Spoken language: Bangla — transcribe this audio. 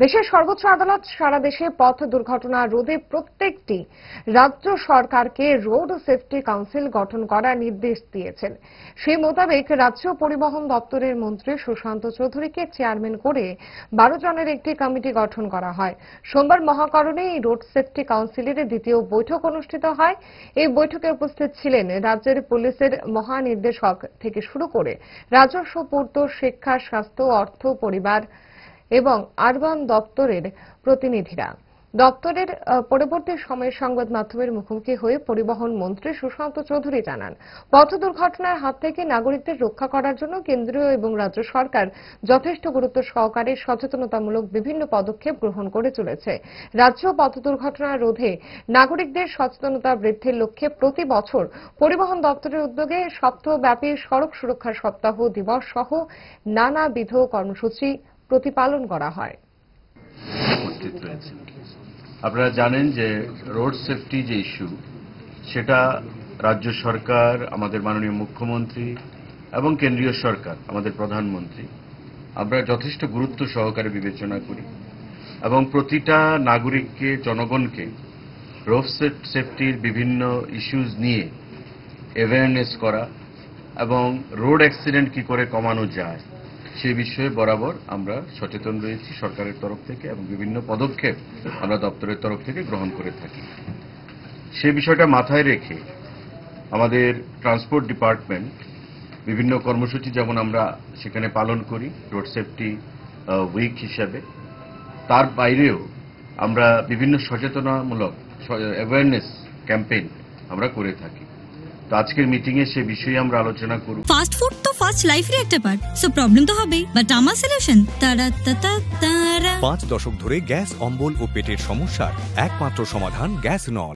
দেশের সর্বোচ্চ আদালত সারা দেশে পথ দুর্ঘটনা রোধে প্রত্যেকটি রাজ্য সরকারকে রোড সেফটি কাউন্সিল গঠন করার নির্দেশ দিয়েছেন। সেই মোতাবেক রাজ্য পরিবহন দপ্তরের মন্ত্রী সুশান্ত চৌধুরীকে চেয়ারম্যান করে 12 জনের একটি কমিটি গঠন করা হয়। সোমবার মহাকরণে এই রোড সেফটি কাউন্সিলের দ্বিতীয় বৈঠক অনুষ্ঠিত হয়। এই বৈঠকে উপস্থিত ছিলেন রাজ্যের পুলিশের মহানির্দেশক থেকে শুরু করে রাজস্ব, পূর্ত, শিক্ষা, স্বাস্থ্য, অর্থ, পরিবার এবং আরবান দপ্তরের প্রতিনিধিরা। দপ্তরের পরবর্তী সময়ে সংবাদ মাধ্যমের মুখোমুখি হয়ে পরিবহন মন্ত্রী সুশান্ত চৌধুরী জানান, পথ দুর্ঘটনার হাত থেকে নাগরিকদের রক্ষা করার জন্য কেন্দ্রীয় এবং রাজ্য সরকার যথেষ্ট গুরুত্ব সহকারে সচেতনতামূলক বিভিন্ন পদক্ষেপ গ্রহণ করে চলেছে। রাজ্য পথ দুর্ঘটনা রোধে নাগরিকদের সচেতনতা বৃদ্ধির লক্ষ্যে প্রতি বছর পরিবহন দপ্তরের উদ্যোগে সপ্তাহব্যাপী সড়ক সুরক্ষা সপ্তাহ দিবস সহ নানাবিধ কর্মসূচি প্রতিপালন করা হয়। আপনারা জানেন যে রোড সেফটি যে ইস্যু, সেটা রাজ্য সরকার, আমাদের মাননীয় মুখ্যমন্ত্রী এবং কেন্দ্রীয় সরকার, আমাদের প্রধানমন্ত্রী, আমরা যথেষ্ট গুরুত্ব সহকারে বিবেচনা করি এবং প্রতিটা নাগরিককে, জনগণকে রোড সেফটির বিভিন্ন ইস্যুজ নিয়ে অ্যাওয়ারনেস করা এবং রোড অ্যাক্সিডেন্ট কি করে কমানো যায় সেই বিষয়ে বরাবর আমরা সচেতন রয়েছি সরকারের তরফ থেকে এবং বিভিন্ন পদক্ষেপ আমরা দপ্তরের তরফ থেকে গ্রহণ করে থাকি। সেই বিষয়টা মাথায় রেখে আমাদের ট্রান্সপোর্ট ডিপার্টমেন্ট বিভিন্ন কর্মসূচি যেমন আমরা সেখানে পালন করি রোড সেফটি উইক হিসাবে, তার বাইরেও আমরা বিভিন্ন সচেতনামূলক অ্যাওয়ারনেস ক্যাম্পেইন আমরা করে থাকি। তো আজকের মিটিং এ সে বিষয়ে আমরা আলোচনা করব। ফাস্ট ফুড তো ফাস্ট লাইফের একটা পার্ট, সো প্রবলেম তো হবেই, বাট আমার সলিউশন তারা 5 দশক ধরে গ্যাস, অম্বল ও পেটের সমস্যার একমাত্র সমাধান গ্যাস নল।